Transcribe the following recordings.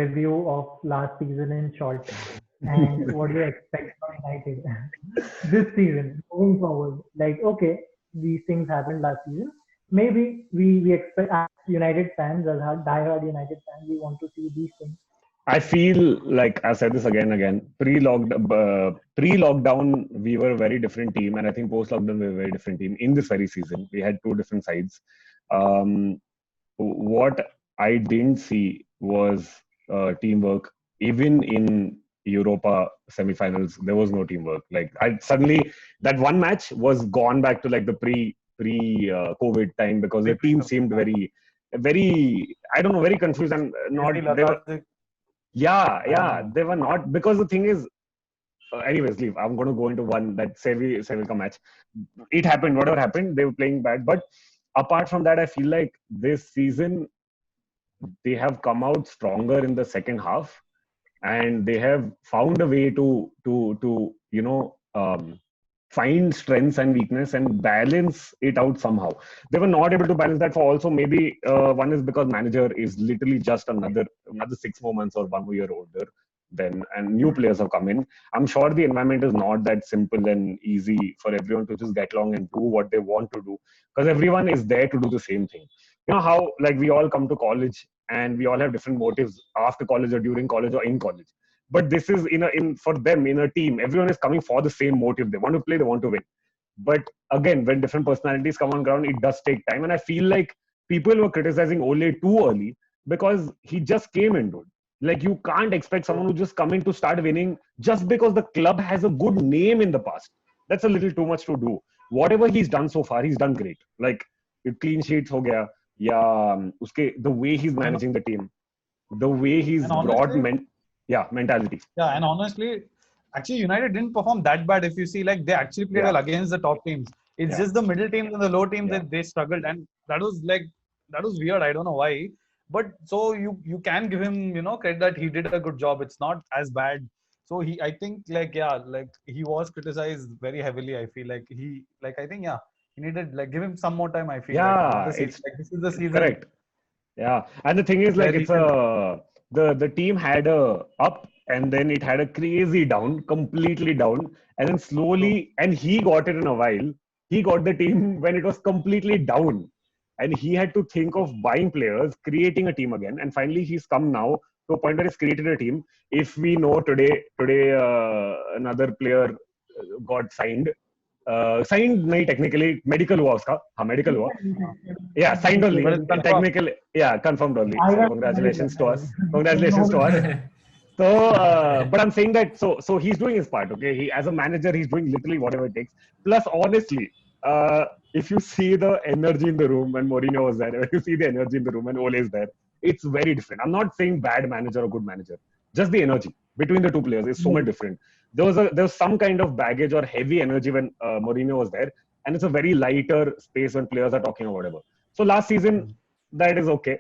review of last season in short and what do you expect from United this season moving forward? Like, okay, these things happened last season. Maybe we expect as United fans, as diehard United fans, we want to see these things. I feel like I've said this again and again. Pre-lockdown, we were a very different team, and I think post-lockdown we were a very different team. In this very season, we had two different sides. Um, what I didn't see was teamwork. Even in Europa semifinals, there was no teamwork. Like I suddenly that one match was gone back to like the pre COVID time because the team seemed very I don't know, very confused and not Very they were lethargic. yeah they were not because the thing is anyways leave I'm going to go into one that Sevilla match. It happened, whatever happened, they were playing bad, but apart from that I feel like this season they have come out stronger in the second half and they have found a way to find strengths and weakness and balance it out somehow. They were not able to balance that for also maybe one is because manager is literally just another 6 more months or 1 year older than and new players have come in. I'm sure the environment is not that simple and easy for everyone to just get along and do what they want to do because everyone is there to do the same thing. You know how like we all come to college and we all have different motives after college or during college or in college, but this is in for them in a team everyone is coming for the same motive. They want to play, they want to win. But again, when different personalities come on ground, it does take time, and I feel like people were criticizing Ole too early because he just came into it. Like you can't expect someone who just come in to start winning just because the club has a good name in the past. That's a little too much to do. Whatever he's done so far, he's done great. Like clean sheets ho gaya, yeah, uske the way he's And, managing the team, the way he's and brought honestly, mentality. yeah, and honestly, actually, United didn't perform that bad. If you see, like they actually played Yeah, well against the top teams. It's yeah, just the middle teams and the low teams yeah. that they struggled, and that was weird. I don't know why, but so you can give him credit that he did a good job. It's not as bad. So I think like yeah, like he was criticized very heavily. I feel like I think yeah, he needed like give him some more time. I feel like Yeah, another season. it's Like this is the season correct. Yeah, and the thing is, like, where he it's can. the team had a up and then it had a crazy down, completely down, and then So slowly, and he got it in a while. He got the team when it was completely down, and he had to think of buying players, creating a team again, and finally he's come now to a point where he's created a team. If we know today another player got signed. Signed नहीं technically medical हुआ उसका हाँ medical हुआ yeah signed only but it's confirmed. technically yeah confirmed only I so got married. congratulations to us congratulations to No, us so but I'm saying that so he's doing his part okay he as a manager he's doing literally whatever it takes plus honestly uh, if you see the energy in the room when Mourinho was there when you see the energy in the room when Ole is there it's very different. I'm not saying bad manager or good manager, just the energy between the two players is so much different. There was some kind of baggage or heavy energy when Mourinho was there, and it's a very lighter space when players are talking or whatever. So last season, that is okay.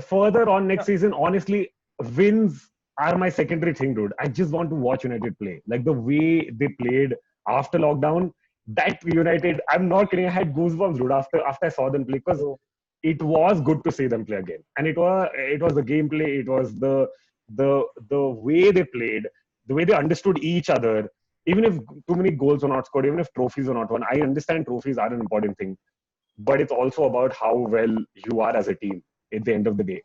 Further on next Yeah, season, honestly, wins are my secondary thing, dude. I just want to watch United play. Like the way they played after lockdown, that United, I'm not kidding, I had goosebumps, dude, after I saw them play because so it was good to see them play again. And it was the gameplay, it was the way they played, the way they understood each other. Even if too many goals were not scored, even if trophies were not won, I understand trophies are an important thing, but it's also about how well you are as a team at the end of the day.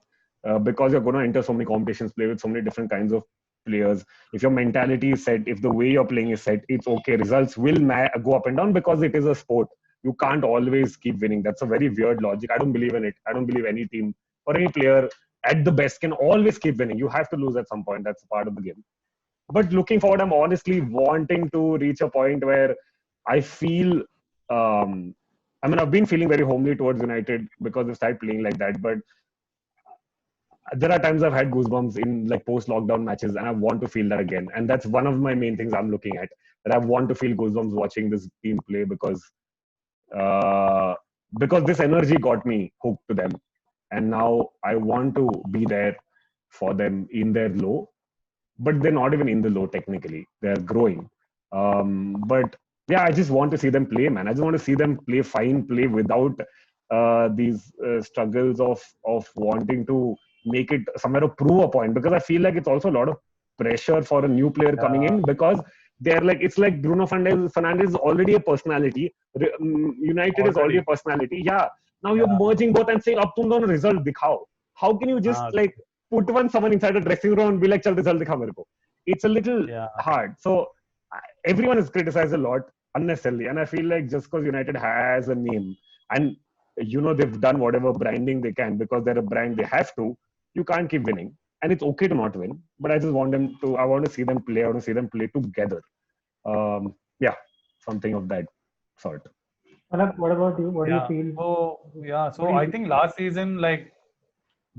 Because you're going to enter so many competitions, play with so many different kinds of players. If your mentality is set, if the way you're playing is set, it's okay. Results will go up and down because it is a sport. You can't always keep winning. That's a very weird logic. I don't believe in it. I don't believe any team or any player at the best can always keep winning. You have to lose at some point. That's a part of the game. But looking forward, I'm honestly wanting to reach a point where I feel. Um, I mean, I've been feeling very homely towards United because they started playing like that. But there are times I've had goosebumps in like post-lockdown matches, and I want to feel that again. And that's one of my main things I'm looking at. That I want to feel goosebumps watching this team play uh, because this energy got me hooked to them, and now I want to be there for them in their low, but they're not even in the low technically. They're growing. But yeah, I just want to see them play, man. I just want to see them play fine, play without these struggles of wanting to make it somewhere to prove a point, because I feel like it's also a lot of pressure for a new player coming in, because they're like, it's like Bruno Fernandes is already a personality. United is already a personality. Yeah. Now you're merging both and saying, "Ab tum dono result dikhao." How can you just like put someone inside a dressing room and be like, "Chal result dikha mere ko"? It's a little hard. So everyone is criticized a lot unnecessarily, and I feel like just because United has a name and they've done whatever branding they can because they're a brand, they have to. You can't keep winning, and it's okay to not win. But I just want them to. I want to see them play. I want to see them play together. Yeah, something of that sort. Palak, what about you? What do you feel? So I think last season, like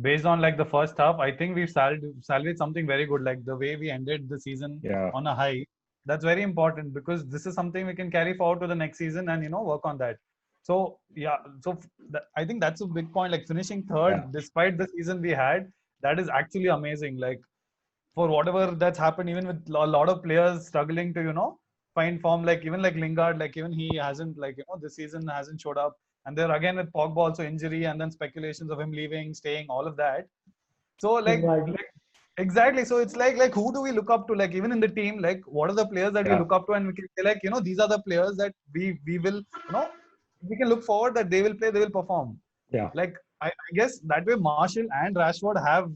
based on like the first half, I think we've salvaged something very good. Like the way we ended the season on a high, that's very important because this is something we can carry forward to the next season and work on that. So I think that's a big point. Like finishing third despite the season we had, that is actually amazing. Like for whatever that's happened, even with a lot of players struggling to find form, like even like Lingard, like even he hasn't this season hasn't showed up. And there again with Pogba also injury and then speculations of him leaving, staying, all of that. So exactly. So it's like who do we look up to? Like even in the team, like what are the players that we look up to, and we can say like these are the players that we will we can look forward that they will play, they will perform. Yeah. Like I guess that way Martial and Rashford have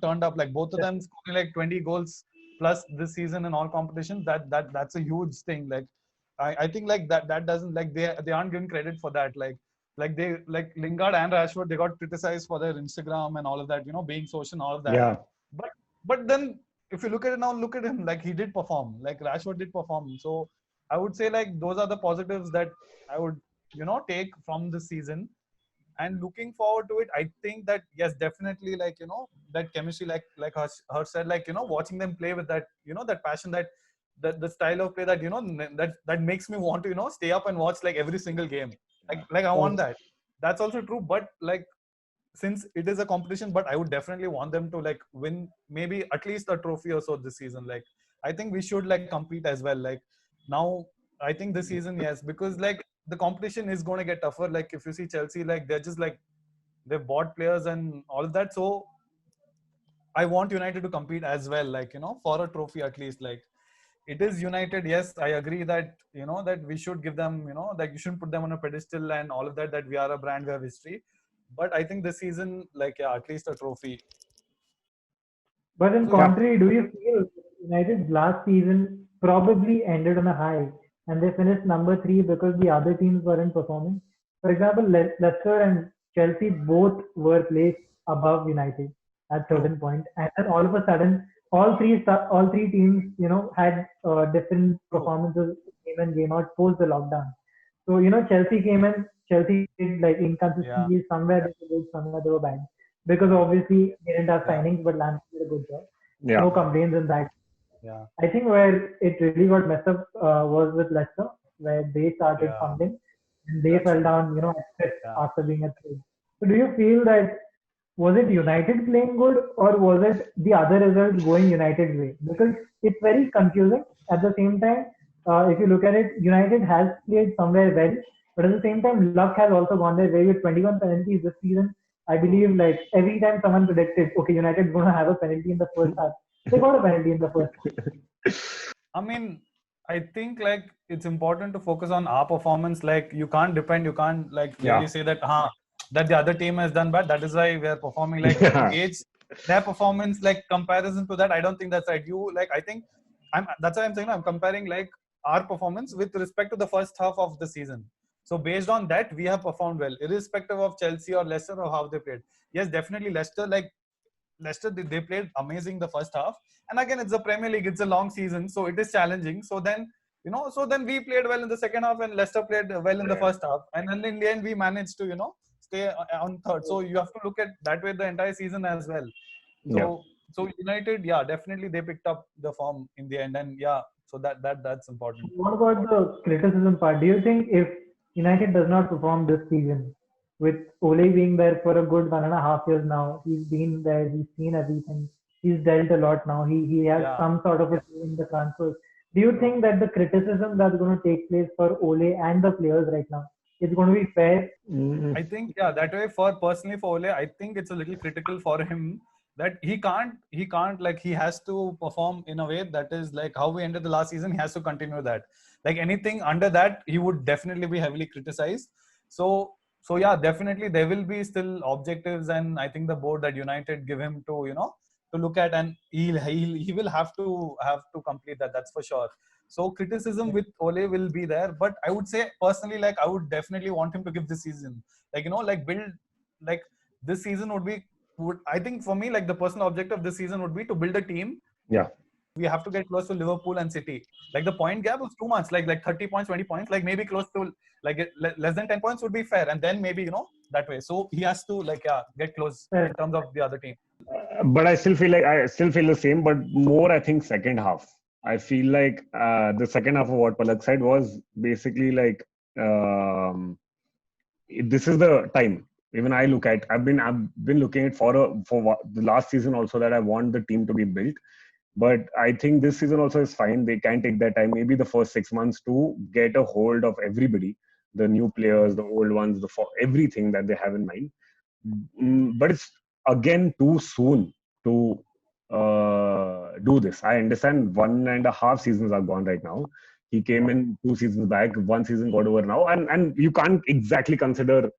turned up, like both of them scoring like 20 goals plus this season in all competitions. That's a huge thing. Like I think like that doesn't, like they aren't given credit for that. Like Lingard and Rashford, they got criticized for their Instagram and all of that, being social and all of that. Yeah. But then if you look at it now, look at him, like he did perform, like Rashford did perform. So I would say like those are the positives that I would take from this season. And looking forward to it, I think that yes, definitely, like that chemistry, like her said, like watching them play with that that passion, that the style of play that that makes me want to stay up and watch like every single game. Like I want that. That's also true. But like since it is a competition, but I would definitely want them to like win maybe at least a trophy or so this season. Like I think we should like compete as well. Like now I think this season, yes, because like the competition is going to get tougher. Like if you see Chelsea, like they're just like they've bought players and all of that. So I want United to compete as well, like for a trophy at least. Like it is United, yes, I agree that that we should give them that you shouldn't put them on a pedestal and all of that, that we are a brand, we have history. But I think this season, like at least a trophy. But in contrary, do you feel United's last season probably ended on a high and they finished number 3 because the other teams weren't performing? For example, Leicester and Chelsea both were placed above United at certain point, and then all of a sudden, all three teams, had different performances game in game out post the lockdown. So Chelsea did like inconsistency. Somewhere they were good, somewhere they were bad. Because obviously they didn't have signings, but Lampard did a good job. No complaints in that. I think where it really got messed up was with Leicester, where they started fumbling and they fell down, at fifth after being at third. So do you feel that was it United playing good or was it the other results going United's way? Because it's very confusing. At the same time, if you look at it, United has played somewhere well, but at the same time, luck has also gone their way with 21 penalties this season. I believe like every time someone predicted, okay, United's going to have a penalty in the first half, they got a penalty in the first half. I mean, I think like it's important to focus on our performance. Like you can't like really say that that the other team has done bad. That is why we are performing. Like age their performance, like comparison to that, I don't think that's right. I think that's why I'm saying I'm comparing like our performance with respect to the first half of the season. So based on that, we have performed well, irrespective of Chelsea or Leicester or how they played. Yes, definitely Leicester, they played amazing the first half. And again, it's the Premier League, it's a long season, so it is challenging. So then, we played well in the second half and Leicester played well in the first half. And then in the end, we managed to, stay on third. So you have to look at that way the entire season as well. So United, definitely they picked up the form in the end. And so that's important. What about the criticism part? Do you think if United does not perform this season, with Ole being there for a good 1.5 years now, he's been there, he's seen everything, he's dealt a lot now, he has some sort of a say in the transfers. Do you think that the criticism that's going to take place for Ole and the players right now is going to be fair? I think that way personally for Ole, I think it's a little critical for him that he can't like he has to perform in a way that is like how we ended the last season. He has to continue that. Like anything under that, he would definitely be heavily criticized. So yeah, definitely there will be still objectives, and I think the board that United give him to to look at, and he will have to complete that. That's for sure. So criticism with Ole will be there, but I would say personally, like I would definitely want him to give this season, like like build, like this season would I think for me, like the personal objective of this season would be to build a team. Yeah. We have to get close to Liverpool and City. Like the point gap was too much, like 30 points, 20 points, like maybe close to like less than 10 points would be fair, and then maybe that way. So he has to get close in terms of the other team. But I still feel the same, but more I think second half. I feel like the second half of what Palak said was basically like this is the time. Even I've been looking at for the last season also, that I want the team to be built. But I think this season also is fine. They can take their time, maybe the first 6 months, to get a hold of everybody, the new players, the old ones, everything that they have in mind. But it's again too soon to do this. I understand 1.5 seasons are gone right now. He came in 2 seasons back. 1 season got over now, and you can't exactly consider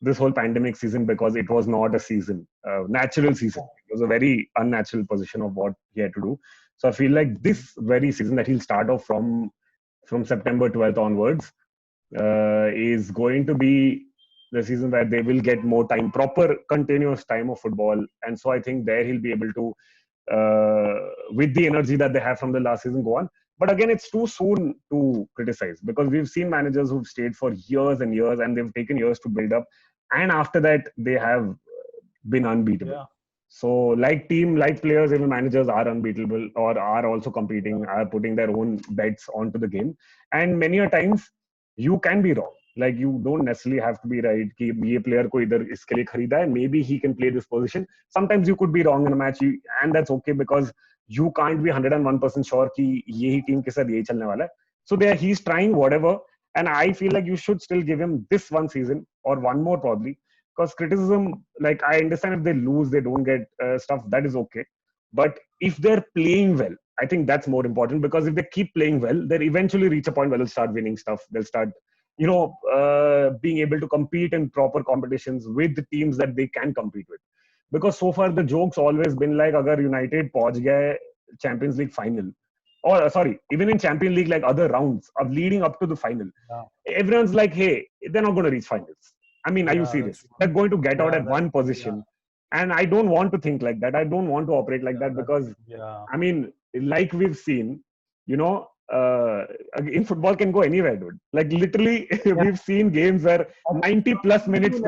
this whole pandemic season, because it was not a season, natural season. It was a very unnatural position of what he had to do. So I feel like this very season that he'll start off from September 12th onwards is going to be the season where they will get more time, proper continuous time of football. And so I think there he'll be able to, with the energy that they have from the last season, go on. But again, it's too soon to criticize, because we've seen managers who've stayed for years and years, and they've taken years to build up, and after that they have been unbeatable. Yeah. So like players, even managers are unbeatable, or are also competing, are putting their own bets onto the game. And many a times you can be wrong. Like you don't necessarily have to be right. कि ये player को इधर इसके लिए खरीदा है, maybe he can play this position. Sometimes you could be wrong in a match, and that's okay, because you can't be 101% sure कि यही team के साथ यही चलने वाला है. So he's trying whatever, and I feel like you should still give him this one season or one more probably. Because criticism, like I understand if they lose, they don't get stuff, that is okay. But if they're playing well, I think that's more important, because if they keep playing well, they'll eventually reach a point where they'll start winning stuff. They'll start, being able to compete in proper competitions with the teams that they can compete with. Because so far the joke's always been like, agar United पहुंच गए Champions League final, or sorry, even in Champions League, like other rounds of leading up to the final, everyone's like, hey, they're not going to reach finals. I mean, are you serious? They're going to get out at one position. And I don't want to think like that. I don't want to operate like that, because, I mean, like we've seen, in football can go anywhere, dude. Like literally, we've seen games where 90 plus minutes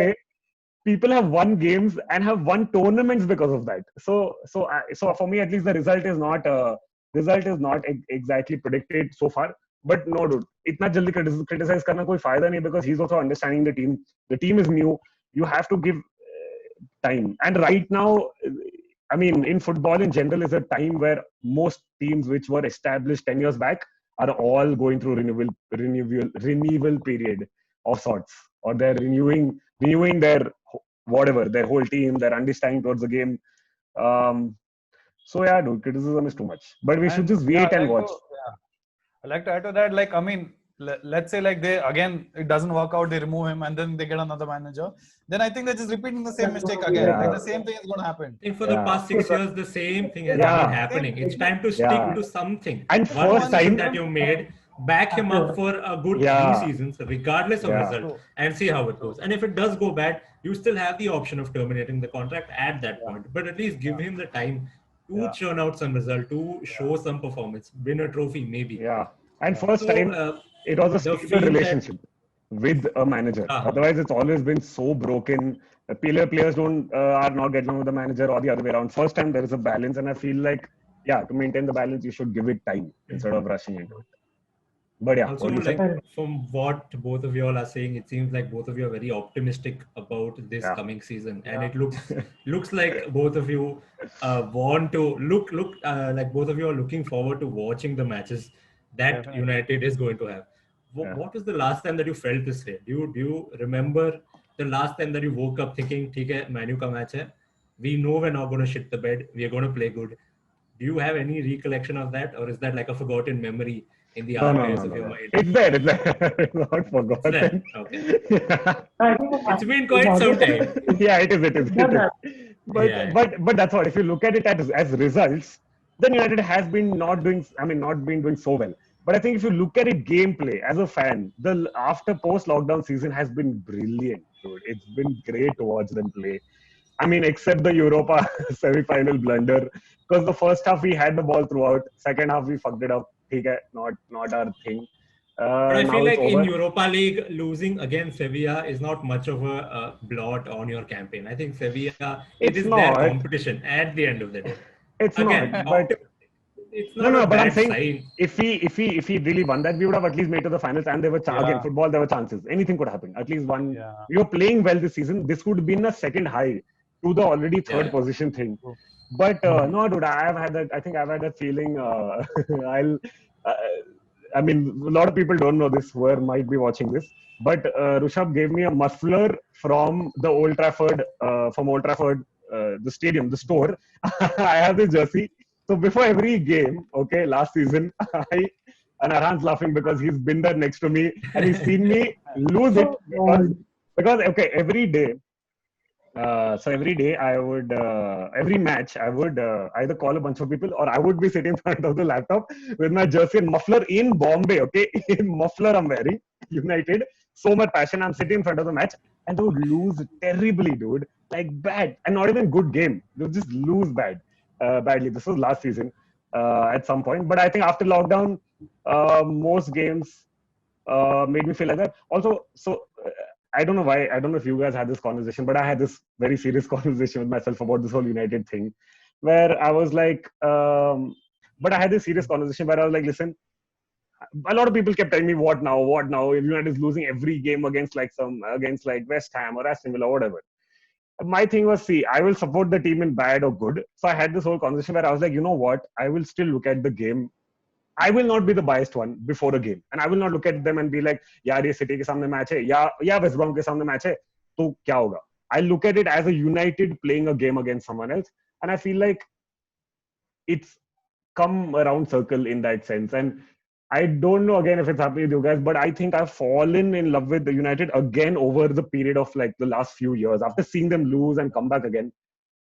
people have won games and have won tournaments because of that. So for me, at least, the result is not exactly predicted so far. But no, dude, इतना जल्दी criticize करना कोई फायदा नहीं, because he's also understanding the team. The team is new. You have to give time. And right now, I mean, in football in general, is a time where most teams which were established 10 years back are all going through renewal period of sorts, or they're renewing their their whole team, their understanding towards the game. So yeah, dude, criticism is too much. But we should just wait and watch. I like to add to that, like, I mean, let's say like it doesn't work out, they remove him, and then they get another manager. Then I think they're just repeating the same mistake again. Like the same thing is going to happen. I think for the past 6 years, the same thing has been happening. It's time to stick to something. And first time that you made, back him up for a good 3 seasons, regardless of result, and see how it goes. And if it does go bad, you still have the option of terminating the contract at that point. But at least give him the time to churn out some result, to show some performance, win a trophy, maybe. Yeah. And first time, it was a stable relationship with a manager. Otherwise, it's always been so broken. Players are not getting along with the manager, or the other way around. First time, there is a balance, and I feel like, to maintain the balance, you should give it time instead of rushing into it. But yeah, also, from what both of you all are saying, it seems like both of you are very optimistic about this coming season, and it looks like both of you want to look like both of you are looking forward to watching the matches that United is going to have. What was the last time that you felt this way? Do you remember the last time that you woke up thinking, "ठीक है, Man U का match है, we know we're not going to shit the bed. We are going to play good. Do you have any recollection of that, or is that like a forgotten memory in the archives of your No. mind? It's there. It's there. It's not It's there. forgotten. Okay. Yeah. I think It's been quite some time. Yeah, it is. It is. it It does is. happen. But Yeah. but that's what. If you look at it as results, then United has been not doing. I mean, not been doing so well. But I think if you look at it gameplay as a fan, the after post lockdown season has been brilliant, dude. It's been great to watch them play. I mean, except the Europa semi-final blunder, because the first half we had the ball throughout. Second half we fucked it up. Okay, not our thing. But I feel Now it's like in over. Europa League, losing against Sevilla is not much of a blot on your campaign. I think Sevilla, it It's is their not. competition at the end of the day. It's Again, not. But it's no, not a no. But I'm bad saying sign. if he really won that, we would have at least made to the finals. And there were again football. There were chances. Anything could happen. At least one. Yeah. You're playing well this season. This would have been a second high to the already third Yeah. position thing. But no, dude. I've had that. I think I've had that feeling. I'll. Uh, I mean, a lot of people don't know this who might be watching this. But Rushabh gave me a muffler from the Old Trafford, the stadium, the store. I have this jersey. So before every game, okay, last season, and Arhan's laughing because he's been there next to me and he's seen me lose it because okay, every day. So every day I would, every match I would either call a bunch of people or I would be sitting in front of the laptop with my jersey and muffler in Bombay. Okay, in muffler I'm wearing United. So much passion. I'm sitting in front of the match and they would lose terribly, dude. Like bad and not even good game. They would just lose badly. This was last season at some point. But I think after lockdown, most games made me feel like that. Also, so I don't know why. I don't know if you guys had this conversation, but I had this very serious conversation with myself about this whole United thing, where I was like, but I had this serious conversation where I was like, listen, a lot of people kept telling me, what now? What now? If United is losing every game against like West Ham or Aston Villa or whatever. My thing was, see, I will support the team in bad or good. So I had this whole conversation where I was like, you know what? I will still look at the game. I will not be the biased one before a game, and I will not look at them and be like, यार ये City के सामने match है, या West Brom के सामने match है, तो क्या होगा? I look at it as a United playing a game against someone else, and I feel like it's come around circle in that sense. And I don't know again if it's happening with you guys, but I think I've fallen in love with the United again over the period of like the last few years after seeing them lose and come back again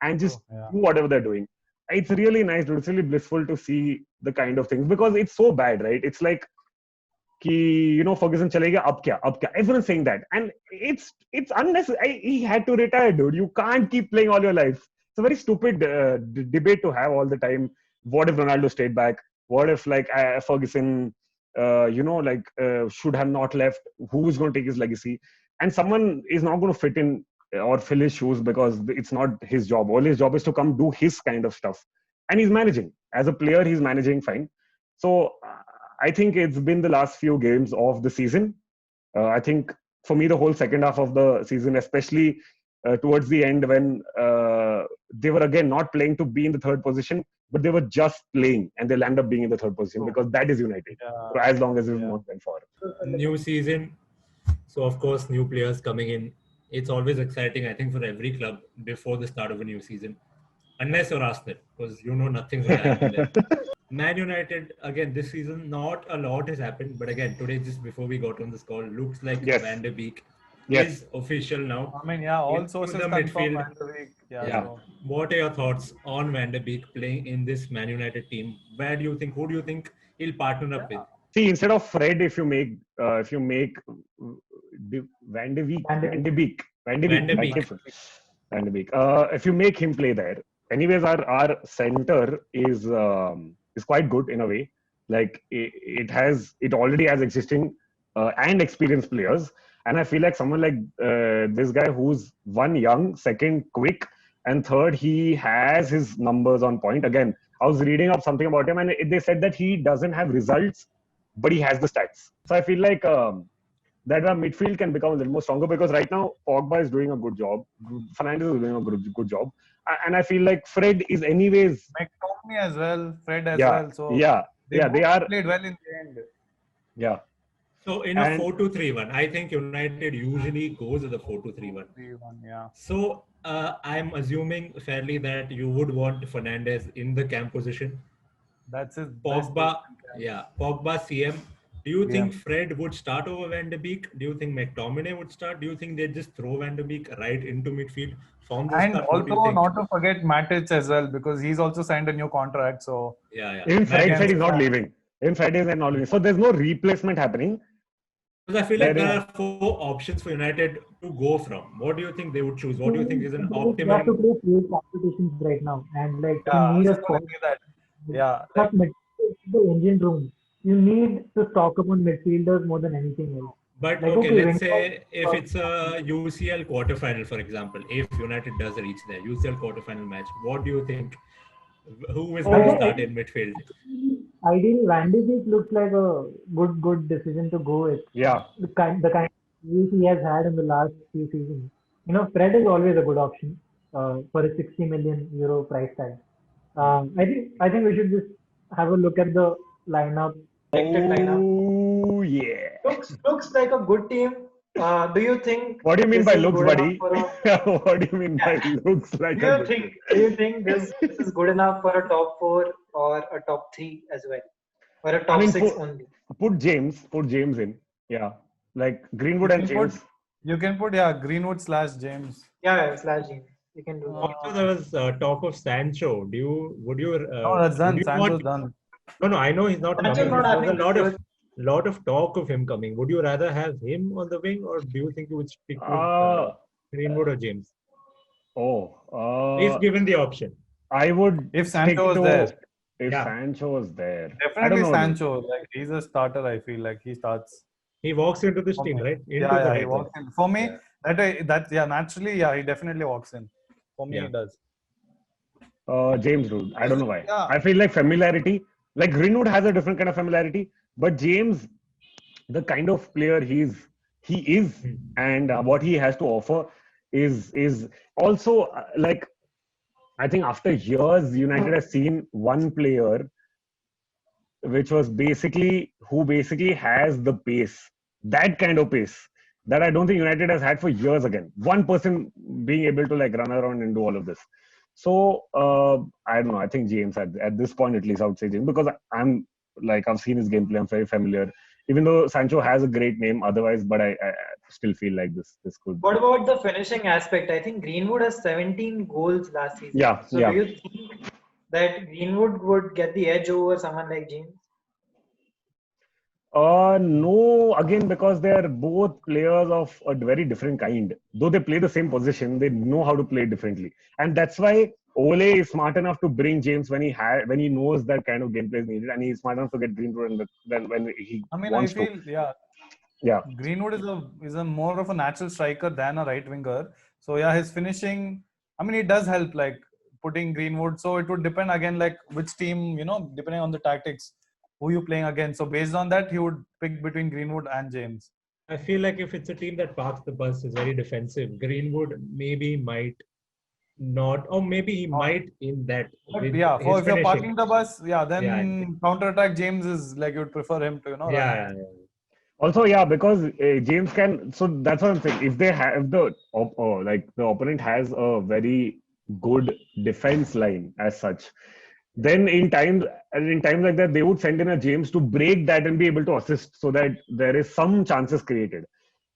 and just do whatever they're doing. It's really nice, it's really blissful to see the kind of things because it's so bad, right? It's like, Ferguson chalega, ab kya? Everyone's saying that. And it's unnecessary. He had to retire, dude. You can't keep playing all your life. It's a very stupid debate to have all the time. What if Ronaldo stayed back? What if like Ferguson, should have not left? Who is going to take his legacy? And someone is not going to fit in or fill his shoes because it's not his job. All his job is to come do his kind of stuff. And he's managing. As a player, he's managing fine. So I think it's been the last few games of the season. I think for me, the whole second half of the season, especially towards the end when they were again not playing to be in the third position, but they were just playing and they'll end up being in the third position because that is United. So as long as it's not meant for. New season. So of course, new players coming in. It's always exciting, I think, for every club before the start of a new season. Unless you're Arsenal, because nothing's going to happen there. Man United, again, this season, not a lot has happened. But again, today, just before we got on this call, looks like Van der Beek is official now. I mean, all sources confirm Van der Beek. So. What are your thoughts on Van der Beek playing in this Man United team? Who do you think he'll partner up with? See, instead of Fred, if you make Van de Beek, if you make him play there, anyways, our center is quite good in a way. Like it already has existing and experienced players, and I feel like someone like this guy who's one young, second quick, and third he has his numbers on point. Again, I was reading up something about him, and they said that he doesn't have results, but he has the stats. So I feel like that our midfield can become a little more stronger because right now Pogba is doing a good job. Fernandes is doing a good job. And I feel like Fred is anyways... McTominay as well, Fred as well. So they are played well in the end. Yeah. So in a And 4-2-3-1, I think United usually goes with a 4-2-3-1. 3-1, yeah. So I'm assuming fairly that you would want Fernandes in the camp position. That's his best Pogba, position. Pogba CM. Do you think Yeah. Fred would start over Van de Beek? Do you think McTominay would start? Do you think they just throw Van de Beek right into midfield from the And start? What do you also think? not to forget Matic as well, because he's also signed a new contract. So Yeah. even They Fred can said he's not start. leaving. Even Fred is not leaving. So there's no replacement happening. Because I feel like There there is. are 4 options for United to go from. What do you think they would choose? What do you think is an They have to optimum? play three competitions right now, and like Yeah, you I was need a just going squad. to say that. Yeah, But the engine room, you need to stock up on midfielders more than anything else. But Like okay, okay, let's Wenger, say if it's a UCL quarterfinal, for example, if United does reach there, UCL quarterfinal match, what do you think? Who is I going to think start in midfield? ideally Van de Beek looks like a good decision to go with. Yeah. The kind of use he has had in the last few seasons. You know, Fred is always a good option for a 60 million euro price tag. I think we should just have a look at the lineup, selected lineup. Oh yeah. Looks like a good team. Do you think What do you mean this by is looks, good enough buddy? for a? What do you mean by Yeah. looks like Do a you good think team? do you think this is good enough for a top four or a top three as well, or a I top mean, six only? put James in. Yeah, like you Greenwood and can put James. Greenwood / James. Yeah, slash James. You can do that. Also, there was talk of Sancho. No, that's Would done. you want? Sancho's done. No, no. I know he's not Sancho's coming, not but there was a happening this year. lot of talk of him coming. Would you rather have him on the wing, or do you think you would stick with Uh, Greenwood or James, oh, if given the option? I would If stick Sancho was to there, if Yeah, Sancho was there. I don't definitely know, dude. Sancho. Like he's a starter. I feel like he starts he walks into this for team, me. right? Into the Yeah, he right one. walks in. For me, Yeah, naturally, yeah, he definitely walks in. For me, yeah. he does. James, dude. I don't know why. Yeah, I feel like familiarity. Like Greenwood has a different kind of familiarity, but James, the kind of player he is, Hmm. and what he has to offer is also like I think after years, United has seen one player which was who basically has the pace, that kind of pace that I don't think United has had for years again. One person being able to like run around and do all of this. So I don't know. I think James at this point at least I would say James because I'm like I've seen his gameplay. I'm very familiar. Even though Sancho has a great name otherwise, but I still feel like this could. What about the finishing aspect? I think Greenwood has 17 goals last season. Yeah, So yeah. do you think that Greenwood would get the edge over someone like James? No, again, because they are both players of a very different kind. Though they play the same position, they know how to play differently, and that's why Ole is smart enough to bring James when he knows that kind of gameplay is needed, and he's smart enough to get Greenwood then when he I mean, I wants to. feel Yeah, Greenwood is a more of a natural striker than a right winger. So yeah, his finishing. I mean, it does help like putting Greenwood. So it would depend again, like which team, depending on the tactics, who you playing against. So based on that, he would pick between Greenwood and James. I feel like if it's a team that parks the bus is very defensive, Greenwood maybe might not, or maybe he might in that But with yeah, his if you're finishing. parking the bus, then Yeah. counter attack James is like you'd prefer him to run. Yeah. also, yeah, because James can. So that's what I'm saying. If they have the opponent has a very good defense line as such, then in times like that, they would send in a James to break that and be able to assist, so that there is some chances created.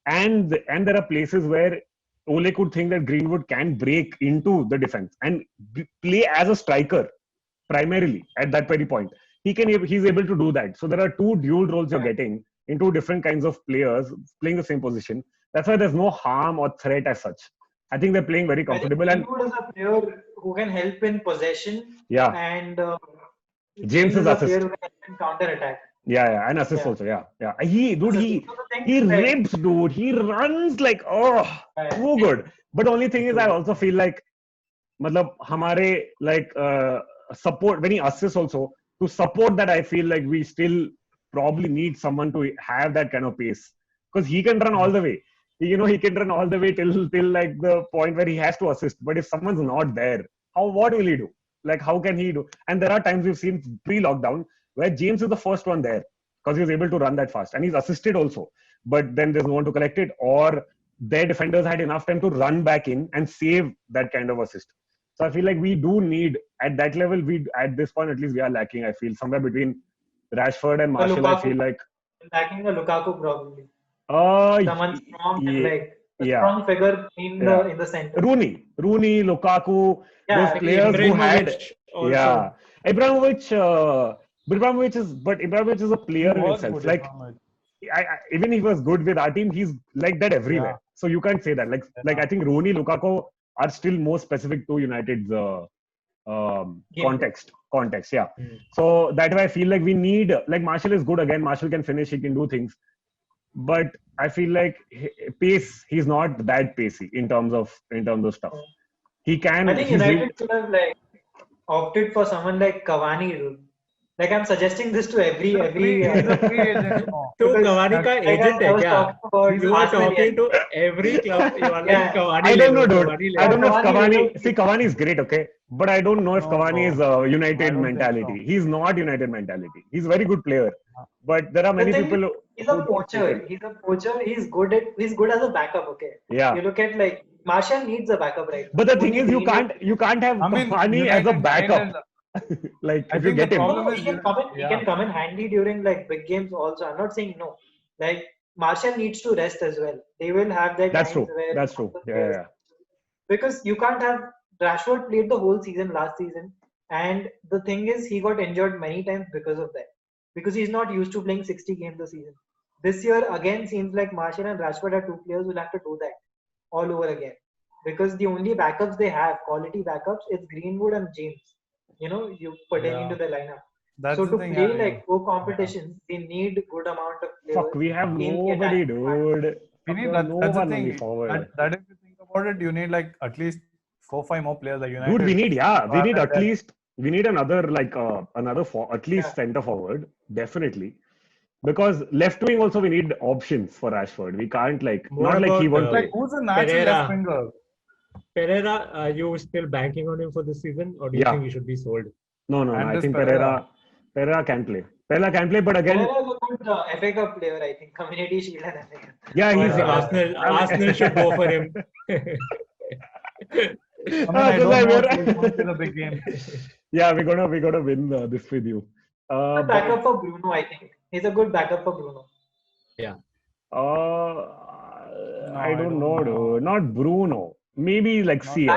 And there are places where Ole could think that Greenwood can break into the defense and play as a striker primarily at that very point. He's able to do that. So there are two dual roles you're getting in two different kinds of players playing the same position. That's why there's no harm or threat as such. I think they're playing very I think comfortable. And Greenwood is a player who can help in possession, yeah, and James is is a player assist. who can help in counter attack. Yeah, and assist Yeah. also. Yeah. He So these are the he things that- rips, dude. He runs like so good. But the only thing is, I also feel like, matlab, hamare like support when he assists also to support that. I feel like we still probably need someone to have that kind of pace because he can run all the way. He can run all the way till like the point where he has to assist. But if someone's not there, what will he do? Like how can he do? And there are times we've seen pre-lockdown where James is the first one there. because he was able to run that fast, and he's assisted also. But then there's no one to collect it, or their defenders had enough time to run back in and save that kind of assist. So I feel like we do need at that level. We at this point at least we are lacking. I feel somewhere between Rashford and Martial. I feel like lacking a Lukaku probably. uh Someone strong and yeah, like a yeah. strong figure in the center. Rooney, Lukaku, Yeah, those players who had Ibrahimovic also. yeah. Ibrahimovic is a player He in was itself. good, Like Ibrahimovic. even he was good with our team, he's like that everywhere. Yeah. So you can't say that. Like I think Rooney, Lukaku are still more specific to United's context. Yeah. So that way I feel like we need like Martial is good again. Martial can finish, he can do things, but I feel like pace. He's not that pacey in terms of stuff. He can. I think United should have like opted for someone like Cavani. Like I'm suggesting this to every He's a free agent. No. तो because Cavani का like agent I है was क्या? talking about You are Arsenal talking to every club. You are like Yeah. Cavani. I don't know, ले लो, dude. Cavani ले I low. don't know if Cavani Cavani. See, Cavani is great, okay, but I don't know if No, Cavani is bro. I United don't think mentality. so. He's not United mentality. He's a very good player, but there are The many thing people. is, he's a poacher. He's good as a backup. Okay. Yeah. You look at like Martial needs a backup right now. But the Who thing needs is, you Greenwood? can't have I mean, Cavani as a United backup. needed- Like I if you think get the him. problem No, is he can come in. He can come in handy during like big games also. I'm not saying no. Like Martial needs to rest as well. They will have their That's times true. where That's true. Yeah. because you can't have Rashford played the whole season last season, and the thing is he got injured many times because of that. Because he's not used to playing 60 games a season. This year again seems like Martial and Rashford are two players who will have to do that all over again. Because the only backups they have, quality backups, it's Greenwood and James. You know, you put Yeah. into the lineup. That's So the to thing. play yeah, like co-competitions, they need good amount of players. Fuck, we have in the nobody, attacking part. dude. We Fuck, need we have that's no the one on the thing. forward. That if you think about it, you need like at least 4-5 more players. Like United. Dude, we need requirement at there. least another like at least Yeah. center forward, definitely. Because left wing also we need options for Rashford. We can't like What not like he about, won't Like play. who's a natural Pereira. left winger? Pereira, are you still banking on him for this season, or do you Yeah. think he should be sold? No. I Andres think Pereira. Pereira can play. Pereira can play, but again, Pereira is a good FA Cup player, I think. Community Shield and FA Cup. yeah, Or, he's I think Arsenal should go for him. I mean, I don't know if he's going to the big game. Yeah, we're gonna win this with you. good backup for Bruno, I think. He's a good backup for Bruno. I don't know, dude. Not Bruno. Maybe like Not CM.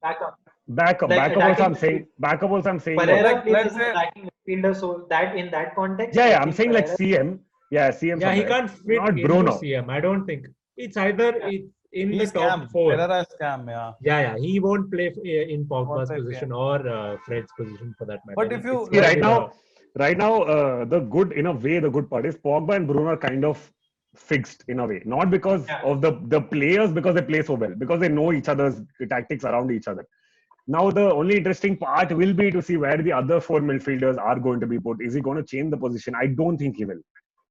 Backup. Backup Like also. I'm attacking saying backup. Also, I'm saying. Pereira Like, plays let's as an say- attacking midfielder, so that in that context. Yeah, I I'm think saying like Pereira- CM. Yeah, CM. Yeah, he somewhere. can't fit Not into Bruno. CM. I don't think it's either Yeah. it's in He's the top scam. four. Pereira is scam, yeah. Yeah, he won't play in Pogba's Won't play position or Fred's position for that matter. But if you- It's See, gonna right be now, the good part is Pogba and Bruno are kind of fixed in a way. Not because Yeah. of the players, because they play so well, because they know each other's tactics around each other. Now, the only interesting part will be to see where the other four midfielders are going to be put. Is he going to change the position? I don't think he will.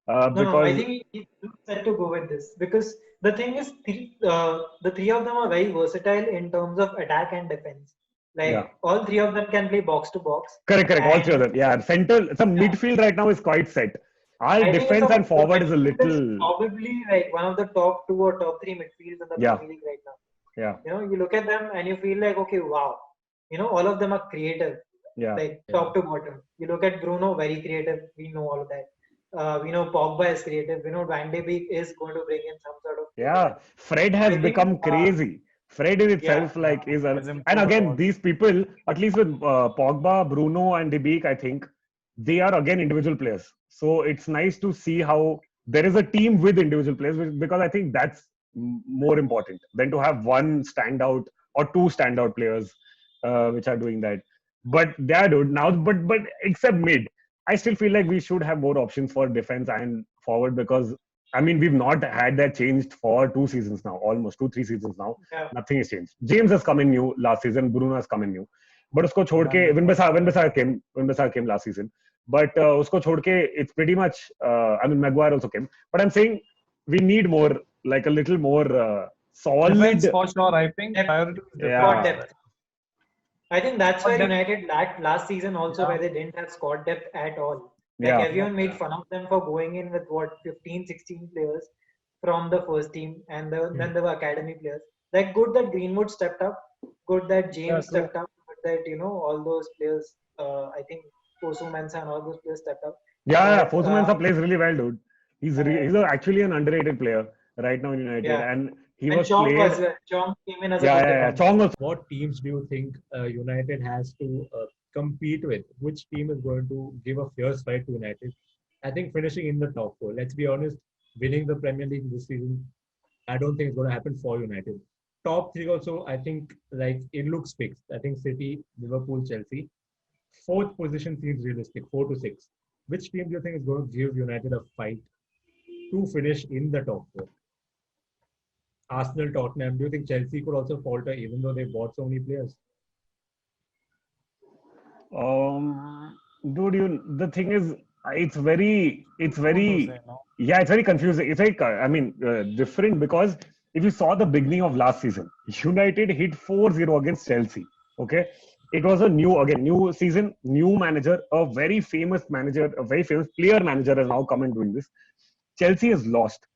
No, I think he's set to go with this because the thing is, the three of them are very versatile in terms of attack and defense. Like Yeah. all three of them can play box to box. Correct. All And- three of them. Yeah, center. Some midfield right now is quite set. Our I think defense it's and forward is a midfield little. probably like one of the top 2 or top 3 midfields in the Yeah. Premier League right now. Yeah. You know, you look at them and you feel like, okay, wow. You know, all of them are creative, Yeah. like top to bottom. You look at Bruno, very creative. We know all of that. We know Pogba is creative. We know Van de Beek is going to bring in some sort of. Yeah, Fred has I think, become crazy. Fred in itself, like, is He's and improved a again, lot. these people, at least with Pogba, Bruno, and De Beek, I think they are again individual players. So it's nice to see how there is a team with individual players, because I think that's more important than to have one standout or two standout players, which are doing that. But yeah, dude, now, but except mid, I still feel like we should have more options for defense and forward because I mean we've not had that changed for 2 seasons now, almost 2-3 seasons now. Yeah. Nothing has changed. James has come in new last season. Bruno has come in new. But usko chhod ke Van Bissaka came last season. But usko chhod ke it's pretty much. I mean Maguire also came. But I'm saying we need more, like a little more solid. Defense for sure, I think. Depth. Priority is Yeah. Squad defense. depth. I think that's Squad where depth. United lacked last season also, Yeah. where they didn't have squad depth at all. Like Yeah. everyone made fun of them for going in with what 15, 16 players from the first team, and then there were academy players. Like good that Greenwood stepped up, good that James true. stepped up, good that all those players. I think Fosu Mensah and all those players stepped up. Yeah, But Fosu Mensah plays really well, dude. Actually an underrated player right now in United, yeah, and he and was Chong played. as well. Chong came in as a Yeah, good yeah, yeah. defender. Chong also. What teams do you think United has to compete with? Which team is going to give a fierce fight to United? I think finishing in the top four. Let's be honest, winning the Premier League this season, I don't think it's going to happen for United. Top three also, I think like it looks fixed. I think City, Liverpool, Chelsea. Fourth position seems realistic, 4 to 6. Which team do you think is going to give United a fight to finish in the top four? Arsenal, Tottenham. Do you think Chelsea could also falter even though they bought so many players? Dude, the thing is, it's very, Say, no? yeah, it's very confusing. It's like, different because if you saw the beginning of last season, United hit 4-0 against Chelsea. Okay. It was a new season, new manager, a very famous manager, a very famous player manager has now come and doing this. Chelsea has lost.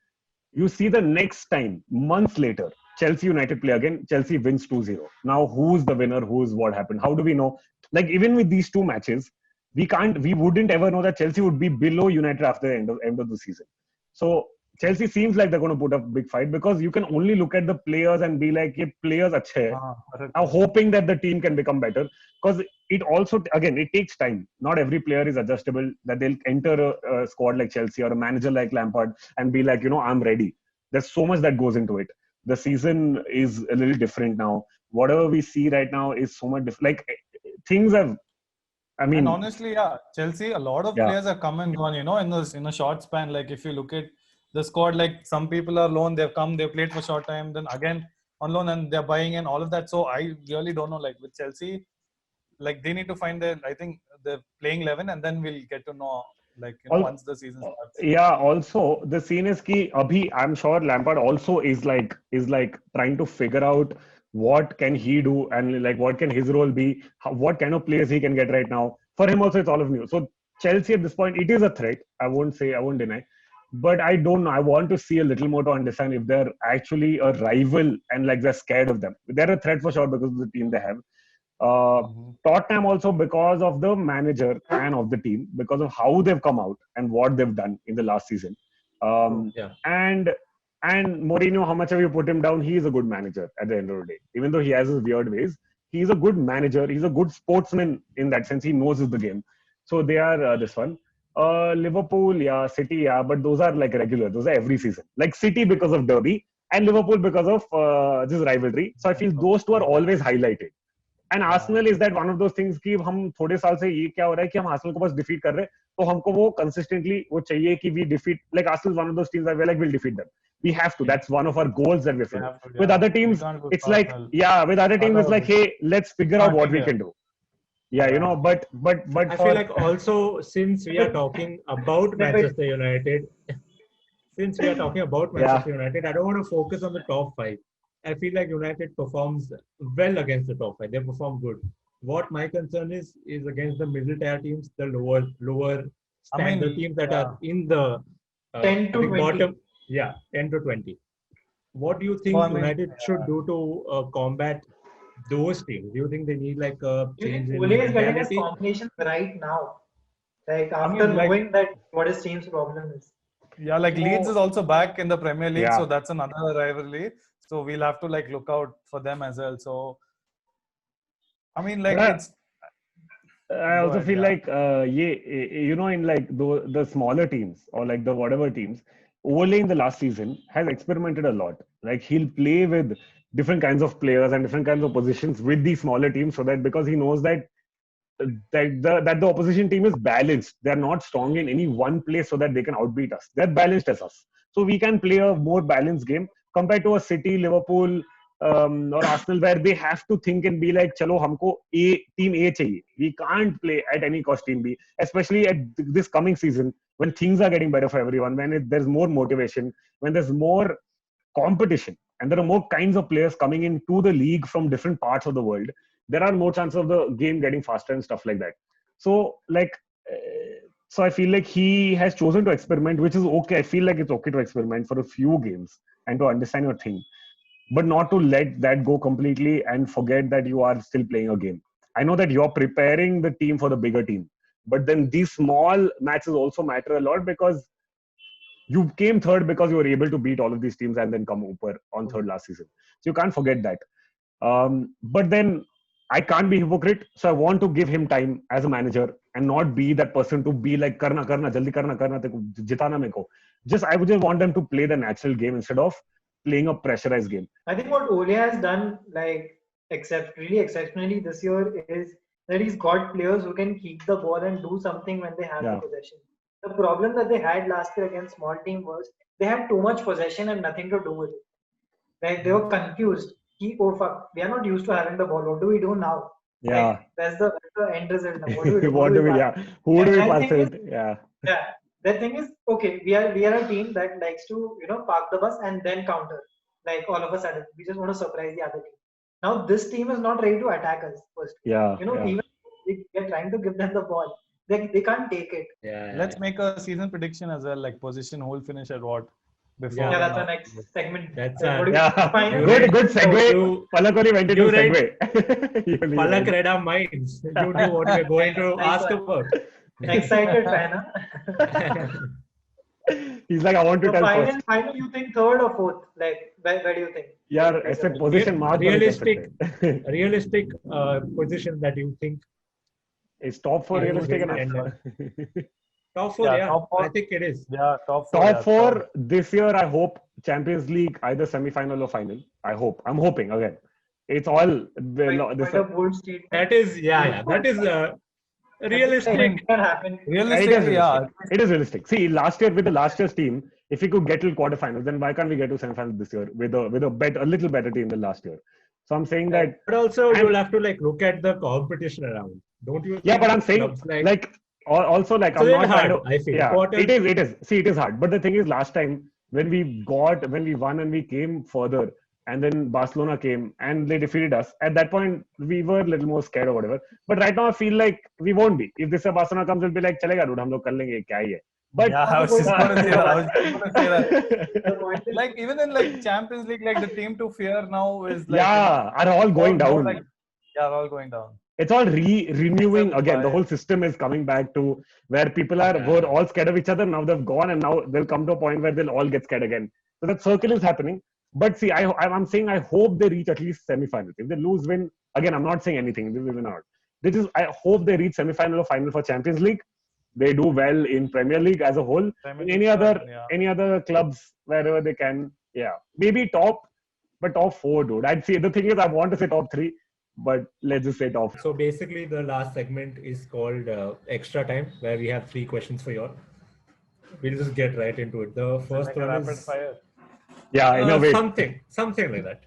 You see the next time, months later, Chelsea United play again. Chelsea wins 2-0. Now, who's the winner? Who's what happened? How do we know? Like, even with these two matches, we wouldn't ever know that Chelsea would be below United after the end of the season. So, Chelsea seems like they're going to put up a big fight because you can only look at the players and be like, "Ye players achhe hai." Now, hoping that the team can become better because it also, again, it takes time. Not every player is adjustable that they'll enter a squad like Chelsea or a manager like Lampard and be like, I'm ready. There's so much that goes into it. The season is a little different now. Whatever we see right now is so much different. Like things have, I mean, And honestly, yeah, Chelsea, a lot of Yeah. players have come and gone, in a short span. Like if you look at the squad, like some people are loan, they've come, they've played for short time, then again on loan and they're buying and all of that. So I really don't know, like with Chelsea, like they need to find I think the playing 11 and then we'll get to know, like, Al- once the season starts. yeah, also the scene is ki abhi I'm sure Lampard also is like trying to figure out what can he do and like what can his role be, what kind of players he can get right now. For him also it's all of new. So Chelsea at this point, it is a threat. I won't deny. But I don't know. I want to see a little more to understand if they're actually a rival and like they're scared of them. They're a threat for sure because of the team they have. Tottenham also because of the manager and of the team, because of how they've come out and what they've done in the last season. Yeah. And Mourinho, how much have you put him down? He is a good manager at the end of the day. Even though he has his weird ways, he's a good manager. He's a good sportsman in that sense. He knows the game. So they are this one. Liverpool, yeah, City, yeah, but those are like regular. Those are every season. Like City because of Derby and Liverpool because of this rivalry. So I feel those two are always highlighted. And Arsenal is that one of those things कि हम थोड़े साल से ये क्या हो रहा है कि हम आर्सेनल को बस डिफीट कर रहे हैं तो हमको वो कंसिस्टेंटली वो चाहिए कि we defeat like Arsenal one of those teams that will defeat them we have to. That's one of our goals that we're saying. With other teams, it's like, with other teams, it's like, hey, let's figure out what we can do. Yeah, but I feel like also since we are talking about Manchester United, United, I don't want to focus on the top 5. I feel like United performs well against the top 5. They perform good. What my concern is against the middle tier teams, the lower standard teams that are in the 10 to 20. bottom. Yeah, 10 to 20. What do you think United should do to combat those teams? Do you think they need like a change in Ole is getting his mentality? combinations right now. Like after knowing that what his team's problem is. Yeah, like Leeds is also back in the Premier League, Yeah. so that's another rivalry. So we'll have to like look out for them as well. So I mean, like Yeah. it's. I also feel like, in like the smaller teams or like the whatever teams, Ole in the last season has experimented a lot. Like he'll play with different kinds of players and different kinds of positions with these smaller teams, so that because he knows that the opposition team is balanced. They're not strong in any one place so that they can outbeat us. They're balanced as us. So we can play a more balanced game compared to a City, Liverpool, or Arsenal, where they have to think and be like, "Chalo, हमको team A चाहिए." We can't play at any cost team B, especially at this coming season when things are getting better for everyone, when there's more motivation, when there's more competition, and there are more kinds of players coming into the league from different parts of the world. There are more chances of the game getting faster and stuff like that. So, like, So I feel like he has chosen to experiment, which is okay. I feel like it's okay to experiment for a few games and to understand your thing, but not to let that go completely and forget that you are still playing a game. I know that you're preparing the team for the bigger team, but then these small matches also matter a lot because you came third because you were able to beat all of these teams and then come over on third last season. So you can't forget that. But then I can't be hypocrite, so I want to give him time as a manager and not be that person to be like karna jaldi karna teko jitana meko. I would just want them to play the natural game instead of playing a pressurized game. I think what Ole has done, like, really exceptionally this year, is that he's got players who can keep the ball and do something when they have the possession. The problem that they had last year against small team was they had too much possession and nothing to do with it. Like, they were confused. Oh fuck, we are not used to having the ball. What do we do now? Yeah. Like, that's the end result now. What do we do? What do we, yeah. Who do we pass it? Yeah. The thing is, okay, we are a team that likes to, park the bus and then counter. Like, all of a sudden, we just want to surprise the other team. Now this team is not ready to attack us first. Yeah. Even if we are trying to give them the ball, they can't take it. Let's make a season prediction as well, like position, whole finish at what? Before That's the next segment. That's good segue. Palak only went into segue. Palak read our minds. You knew what we were going to ask about. Excited fan, huh? He's like, I want to tell first. Final, you think third or fourth? Like, where do you think? Yeah, I said position mark. Realistic position that you think is top 4 realistic enough? Top 4, yeah. Top 4. I think it is. Yeah, top 4. Top 4 this year. I hope Champions League either semi-final or final. I hope. I'm hoping again. It's all. Quite a bold statement. That is, that is realistic. It can happen. Realistic, yeah. It is realistic. See, last year with the last year's team, if we could get to quarterfinals, then why can't we get to semi-finals this year with a little better team than last year? So I'm saying that. But also, you'll have to look at the competition around, don't you? Yeah, but I'm saying also I'm not hard. I feel. Yeah, it is. See, it is hard. But the thing is, last time when we won and we came further, and then Barcelona came and they defeated us. At that point, we were a little more scared or whatever. But right now, I feel like we won't be. If this Barcelona comes, we'll be like, "Chalega, dude, hum log kar lenge, kya hai?" But yeah, I was just going to say that. Like, even in Champions League, the team to fear now is are all going down. All going down. It's all renewing again. The whole system is coming back to where people were all scared of each other. Now they've gone, and now they'll come to a point where they'll all get scared again. So that circle is happening. But see, I'm saying I hope they reach at least semi-final. If they lose, win again. I'm not saying anything. They will win out. I hope they reach semi-final or final for Champions League. They do well in Premier League as a whole. In any other clubs wherever they can. Yeah, maybe top 4, dude. I'd say the thing is I want to say top 3. But let's just say top. So basically, the last segment is called Extra Time, where we have 3 questions for you all. We'll just get right into it. The first one is rapid fire. Yeah, in a way. Something like that.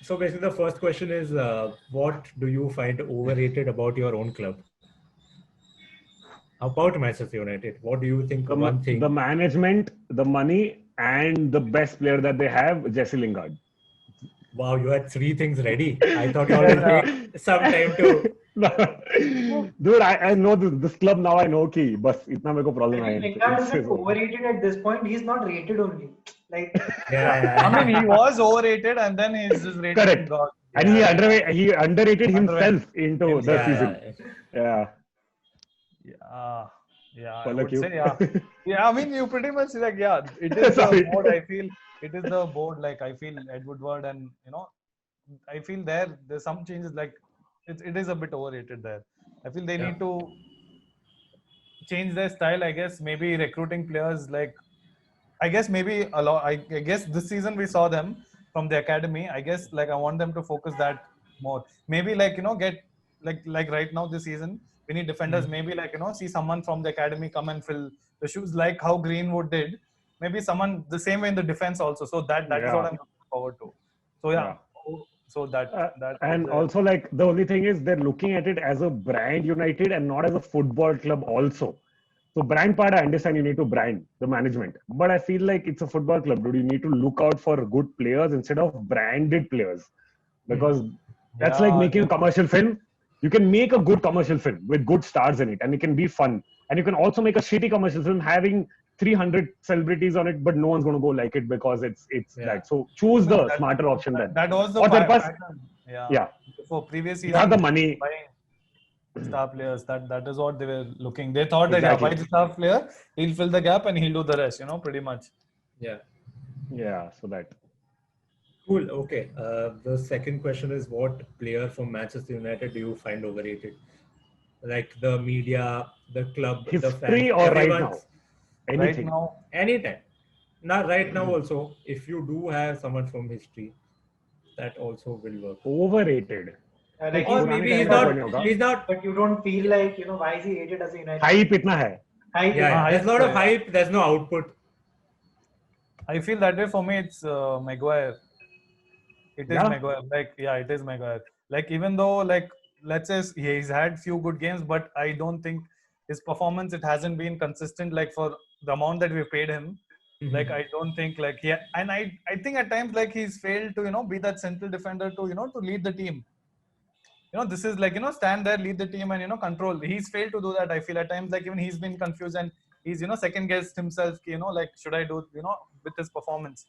So basically, the first question is, what do you find overrated about your own club? About Manchester United, what do you think? The management, the money, and the best player that they have, Jesse Lingard. Wow, you had 3 things ready. I thought you would take some time to. Dude, I know this club now. I know ki bas itna mere ko problem hai. Lingard is overrated at this point. He's not rated only. I mean, he was overrated and then he's just rated. Correct. And he underrated himself into the season. Yeah. I would say, yeah. I mean, you pretty much it is the board. I feel it is the board. I feel Ed Woodward and I feel there's some changes. It is a bit overrated there. I feel they need to change their style. I guess maybe recruiting players I guess maybe a lot. I guess this season we saw them from the academy. I guess I want them to focus that more. Maybe get right now this season. We need defenders, maybe see someone from the academy come and fill the shoes like how Greenwood did. Maybe someone the same way in the defense also. So that is what I'm looking forward to. So so that and also the only thing is they're looking at it as a brand United and not as a football club also. So brand part, I understand you need to brand the management, but I feel like it's a football club, dude. You need to look out for good players instead of branded players, because that's like making a commercial film. You can make a good commercial film with good stars in it and it can be fun And you can also make a shitty commercial film having 300 celebrities on it, but no one's going to go like it because it's that. So choose the smarter option then. That was the Or their pass, pattern. yeah. For previous You have season, the money. buying star players. That is what they were looking. They thought that Exactly. buy the star player, he'll fill the gap and he'll do the rest. Pretty much. Yeah. Yeah. So that. Cool. Okay. The second question is, what player from Manchester United do you find overrated? Like the media, the club, the fans. History or right now? Anything. Right now. Anytime. Not right now also. If you do have someone from history, that also will work. Overrated. Or maybe he's not. But you don't feel like, why is he hated as a United? Hype itna hai. Hype. Yeah, there's a lot of hype. There's no output. I feel that way. For me, it's Maguire. It is Maguire. It is Maguire. Like, even though, like, let's say he's had few good games, but I don't think his performance, it hasn't been consistent, like, for the amount that we paid him. Mm-hmm. Like, I don't think, like, and I think at times, like, he's failed to, be that central defender to, to lead the team. This is like, stand there, lead the team and, control. He's failed to do that. I feel at times, like, even he's been confused and he's, second guessed himself, like, should I do, with his performance.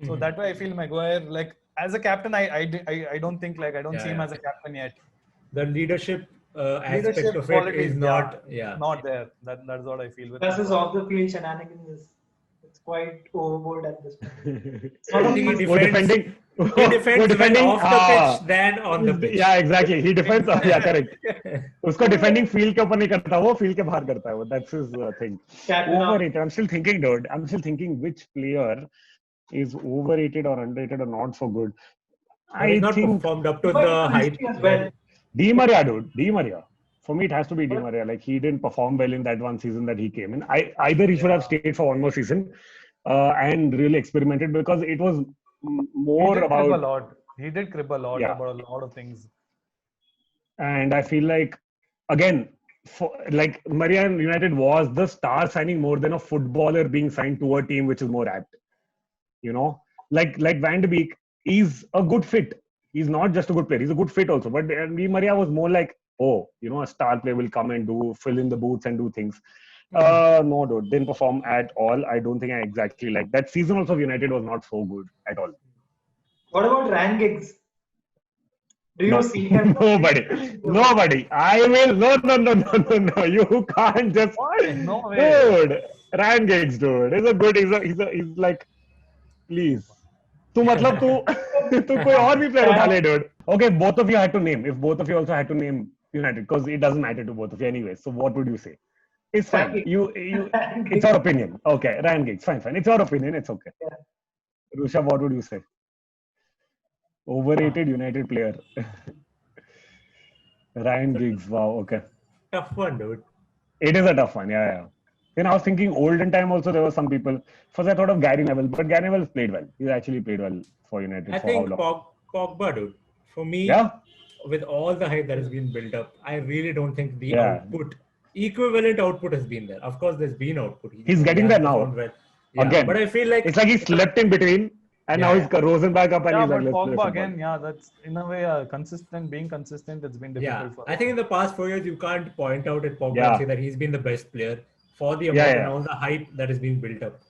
So that way I feel Maguire, like, as a captain, I don't think, like, I don't see him as a captain yet. The leadership aspect of it is not there. That's what I feel. Plus his off the field shenanigans it's quite overboard at this point. He defends even off the pitch than on the pitch. Yeah, exactly. He defends. Yeah, correct. Usko defending field ke upar nahi karta, wo field ke bahar karta hai. That's his thing. Overrated. I'm still thinking, dude. I'm still thinking which player is overrated or underrated or not so good. He's not performed up to the hype. Well. Di Maria, dude. Di Maria. For me, it has to be Di Maria. Like, he didn't perform well in that one season that he came in. Either he should have stayed for one more season and really experimented, because it was more about. He did crib a lot about a lot of things. And I feel like, again, like, Maria and United was the star signing more than a footballer being signed to a team which is more apt. Like Van de Beek, he's a good fit. He's not just a good player. He's a good fit also. But Di Maria was more like, a star player will come and fill in the boots and do things. No, dude, didn't perform at all. I don't think I exactly like that season. Also, United was not so good at all. What about Ryan Giggs? Do you see him? Nobody. I will. No. You can't just. What? No way. Dude, Ryan Giggs, dude. He's like, please. तू कोई और भी player उठा ले, dude. Okay, both of you had to name. If both of you also had to name United, because it doesn't matter to both of you anyway. So what would you say? It's fine. It's your opinion. Okay, Ryan Giggs. Fine. It's your opinion. It's okay. Yeah. Rusha, what would you say? Overrated United player. Ryan Giggs. Wow. Okay. Tough one, dude. It is a tough one. Yeah. Then I was thinking olden time also there were some people. First I thought of Gary Neville, but Gary Neville played well. He actually played well for United. I think Pogba, dude. For me, with all the hype that has been built up, I really don't think the equivalent output has been there. Of course, there's been output. He's getting there now. Well. Yeah, again, but I feel like it's like he slept in between, and now he's risen back up. And he's but like, Pogba again, that's in a way being consistent. It's been difficult for him. I think in the past 4 years, you can't point out at Pogba and say that he's been the best player for the amount and all the hype that has been built up.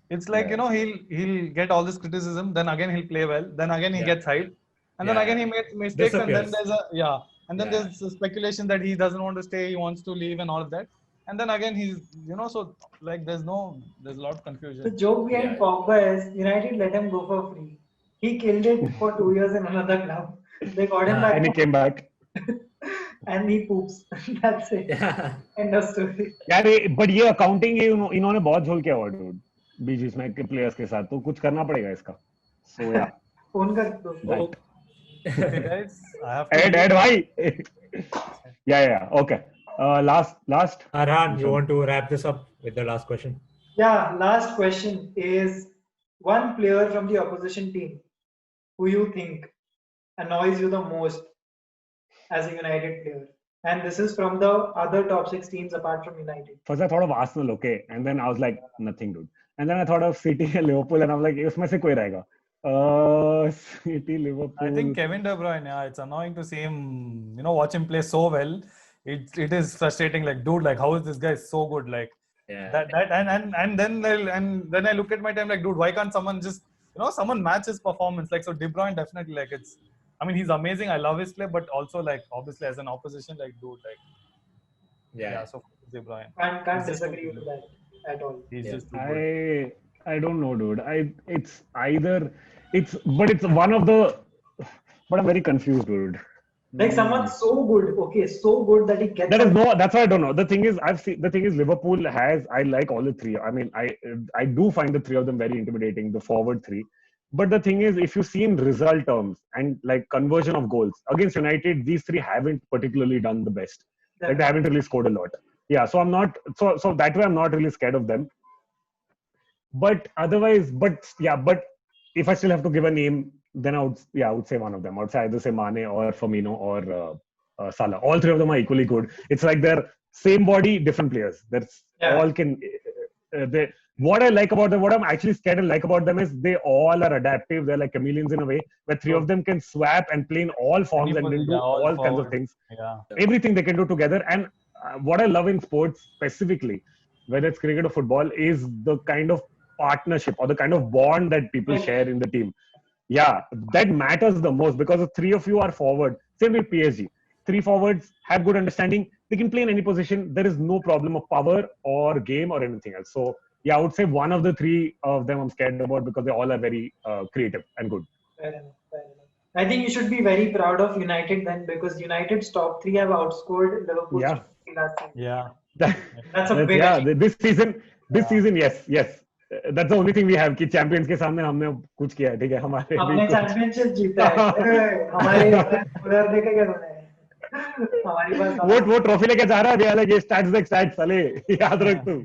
It's like he'll get all this criticism, then again he'll play well, then again he gets hyped, and then again he makes mistakes, and then there's there's a speculation that he doesn't want to stay, he wants to leave, and all of that, and then again he's so like there's a lot of confusion. The joke behind Pogba is United let him go for free. He killed it for 2 years in another club. They got him back, and he came back. And he poops. That's it. End of story. यार but ये accounting इन्होंने बहुत झोल किया हुआ dude बीच में के players के साथ तो कुछ करना पड़ेगा इसका. So yeah. फोन कर दो. Okay, guys, I have to. Ed भाई. Yeah. Okay. Last. Arhan, you want to wrap this up with the last question? Yeah. Last question is one player from the opposition team who you think annoys you the most as a United player, and this is from the other top 6 teams apart from United. First I thought of Arsenal, okay, and then I was like nothing, dude. And then I thought of City and Liverpool, and I was like, इसमें से कोई रहेगा? City, Liverpool. I think Kevin De Bruyne. Yeah, it's annoying to see him. Watch him play so well. it is frustrating. Like, dude, like, how is this guy so good? Like, Yeah. and then I look at my time like, dude, why can't someone just, someone match his performance? Like, so De Bruyne definitely, like, I mean, he's amazing. I love his play, but also, like, obviously as an opposition, like, dude, like, Yeah. so De Bruyne. Can't He's just disagree too with good. that at all. He's Yeah. just too good. I don't know, dude. It's either but it's one of the. But I'm very confused, dude. Like someone so good, okay, so good that he gets. There is no. That's why I don't know. The thing is, I've seen. The thing is, Liverpool has. I like all the three. I mean, I do find the three of them very intimidating. The forward three. But the thing is, if you see in result terms and like conversion of goals against United, these three haven't particularly done the best. Like they haven't really scored a lot. Yeah. So I'm not. So that way, I'm not really scared of them. But otherwise, but if I still have to give a name, then I would say one of them. I would say either say Mane or Firmino or Salah. All three of them are equally good. It's like they're same body, different players. That's all can. What I like about them, what I'm actually scared and like about them is they all are adaptive. They're like chameleons in a way, where three of them can swap and play in all forms and do all kinds of things. Yeah. Everything they can do together. And what I love in sports specifically, whether it's cricket or football, is the kind of partnership or the kind of bond that people share in the team. Yeah, that matters the most because the three of you are forward. Same with PSG. Three forwards have good understanding. They can play in any position. There is no problem of power or game or anything else. So, yeah, I would say one of the three of them I'm scared about because they all are very creative and good. Fair enough. I think you should be very proud of United then because United's top three have outscored Liverpool's Yeah. last season. Yeah. That's a big achievement. This season, yes. That's the only thing we have कि champions के सामने हमने कुछ किया है, ठीक है हमारे हमने चैंपियनशिप जीता है हमारे उधर देखे क्या उन्होंने हमारी बात वो ट्रॉफी लेके जा रहा है, ये स्टैट्स देख स्टैट्स साले याद रख तू